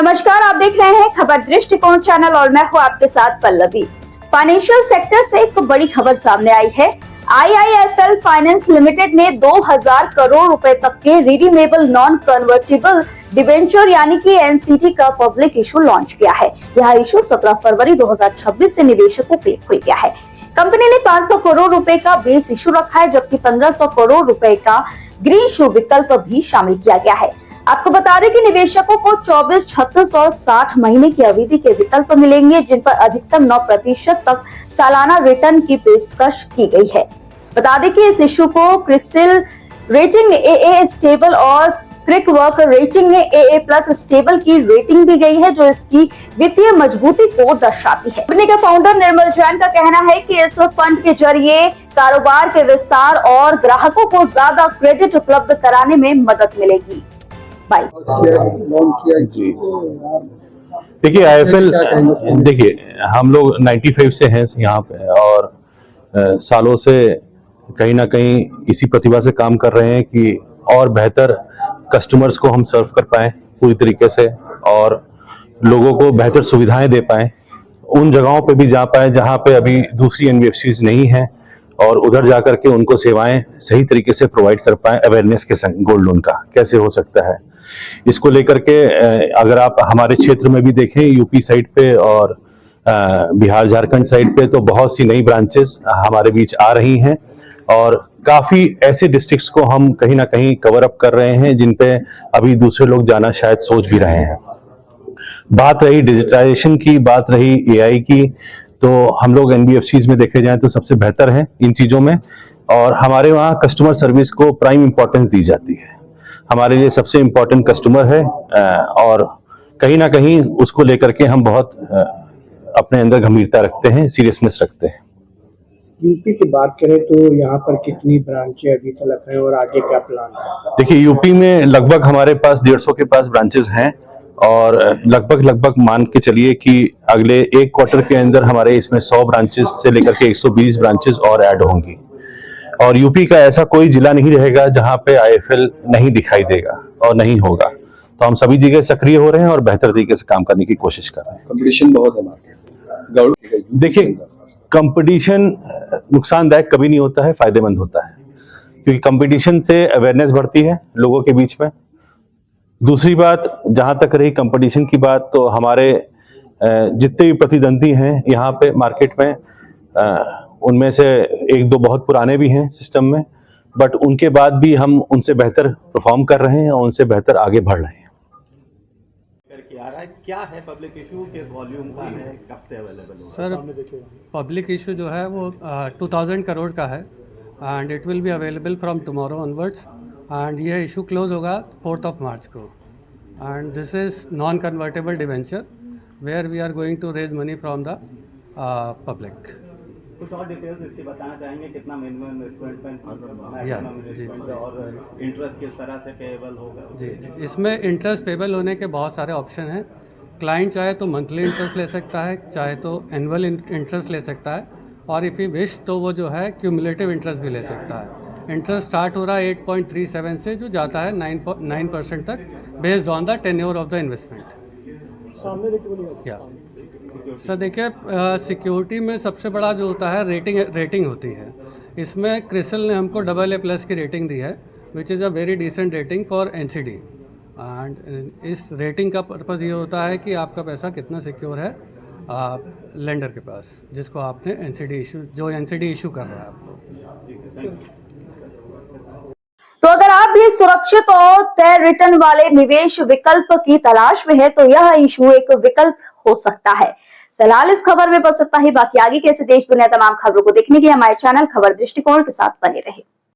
नमस्कार, आप देख रहे हैं खबर दृष्टिकोण चैनल और मैं हूं आपके साथ पल्लवी। फाइनेंशियल सेक्टर से एक बड़ी खबर सामने आई है। IIFL फाइनेंस लिमिटेड ने 2000 करोड़ रुपए तक के रिडीमेबल नॉन कन्वर्टिबल डिबेंचर यानी कि NCD का पब्लिक इशू लॉन्च किया है। यह इशू 17 फरवरी 2026 से निवेशकों के लिए खुल गया है। कंपनी ने 500 करोड़ रुपए का बेस इशू रखा है, जबकि 1500 करोड़ रुपए का ग्रीन इशू विकल्प भी शामिल किया गया है। आपको बता दें कि निवेशकों को 24, 36 और 60 महीने की अवधि के विकल्प मिलेंगे, जिन पर अधिकतम 9% तक सालाना रिटर्न की पेशकश की गई है। बता दें कि इस इशू को क्रिसिल रेटिंग AA स्टेबल और क्रिकवर्क रेटिंग में AA+ स्टेबल की रेटिंग दी गई है, जो इसकी वित्तीय मजबूती को दर्शाती है। कंपनी के फाउंडर निर्मल जैन का कहना है कि इस फंड के जरिए कारोबार के विस्तार और ग्राहकों को ज्यादा क्रेडिट उपलब्ध कराने में मदद मिलेगी। जी देखिए, IIFL देखिए हम लोग 95 से हैं यहाँ पे और सालों से कहीं ना कहीं इसी प्रतिभा से काम कर रहे हैं कि और बेहतर कस्टमर्स को हम सर्व कर पाएं पूरी तरीके से और लोगों को बेहतर सुविधाएं दे पाएं, उन जगहों पे भी जा पाएं जहां पे अभी दूसरी NBFCs नहीं हैं और उधर जाकर के उनको सेवाएं सही तरीके से प्रोवाइड कर पाएं। अवेयरनेस के संग गोल्ड लोन का कैसे हो सकता है, इसको लेकर के अगर आप हमारे क्षेत्र में भी देखें, यूपी साइड पे और बिहार झारखंड साइड पे, तो बहुत सी नई ब्रांचेस हमारे बीच आ रही हैं और काफी ऐसे डिस्ट्रिक्ट्स को हम कहीं ना कहीं कवर अप कर रहे हैं जिन पे अभी दूसरे लोग जाना शायद सोच भी रहे हैं। बात रही डिजिटाइजेशन की, बात रही AI की, तो हम लोग NBFCs में देखे जाएं तो सबसे बेहतर है इन चीजों में और हमारे वहाँ कस्टमर सर्विस को प्राइम इंपॉर्टेंस दी जाती है। हमारे लिए सबसे इम्पोर्टेंट कस्टमर है और कहीं ना कहीं उसको लेकर के हम बहुत अपने अंदर गंभीरता रखते हैं, सीरियसनेस रखते हैं। यूपी की बात करें तो यहाँ पर कितनी ब्रांचें अभी तक हैं और आगे क्या प्लान है? देखिए, यूपी में लगभग हमारे पास 150 के पास ब्रांचेस हैं और लगभग मान के चलिए कि अगले एक क्वार्टर के अंदर हमारे इसमें 100 ब्रांचेस से लेकर के 120 ब्रांचेस और ऐड होंगी और यूपी का ऐसा कोई जिला नहीं रहेगा जहां पे IIFL नहीं दिखाई देगा और नहीं होगा। तो हम सभी जगह सक्रिय हो रहे हैं और बेहतर तरीके से काम करने की कोशिश कर रहे हैं। कंपटीशन बहुत है मार्केट। देखिए, कंपटीशन नुकसानदायक कभी नहीं होता है, फायदेमंद होता है, क्योंकि कंपटीशन से अवेयरनेस बढ़ती है लोगों के बीच में। दूसरी बात, जहां तक रही कंपटीशन की बात, तो हमारे जितने भी प्रतिद्वंदी हैं यहाँ पे मार्केट में, उनमें से एक दो बहुत पुराने भी हैं सिस्टम में, बट उनके बाद भी हम उनसे बेहतर परफॉर्म कर रहे हैं और उनसे बेहतर आगे बढ़ रहे हैं। क्या है पब्लिक इशू, किस वॉल्यूम का है, कब से अवेलेबल होगा? सर, पब्लिक इशू जो है वो 2000 करोड़ का है and it will be available from tomorrow onwards and ये इशू क्लोज होगा 4 मार्च को and this is non convertible debenture where we are going to raise money from the public. कुछ और डिटेल्स इसके बताना चाहेंगे, कितना मिनिमम इन्वेस्टमेंट और इंटरेस्ट किस तरह से पेएबल होगा? जी, इसमें इंटरेस्ट पेबल होने के बहुत सारे ऑप्शन हैं। क्लाइंट चाहे तो मंथली इंटरेस्ट ले सकता है, चाहे तो एनुअल इंटरेस्ट ले सकता है और इफ़ यू विश तो वो जो है क्यूमुलेटिव इंटरेस्ट भी ले सकता है। इंटरेस्ट स्टार्ट हो रहा है 8.37 से, जो जाता है 9% तक based on the tenure of the investment. या सर देखिए, सिक्योरिटी में सबसे बड़ा जो होता है रेटिंग होती है। इसमें क्रिसिल ने हमको AA+ की रेटिंग दी है, which is a very decent rating for NCD and इस रेटिंग का पर्पज़ ये होता है कि आपका पैसा कितना सिक्योर है लेंडर के पास, जिसको आपने NCD इशू कर रहा है आपको। तो अगर आप भी सुरक्षित और तय रिटर्न वाले निवेश विकल्प की तलाश में है तो यह इशू एक विकल्प हो सकता है। फिलहाल इस खबर में बस इतना ही। बाकी आगे कैसे देश दुनिया तमाम खबरों को देखने के लिए हमारे चैनल खबर दृष्टिकोण के साथ बने रहे।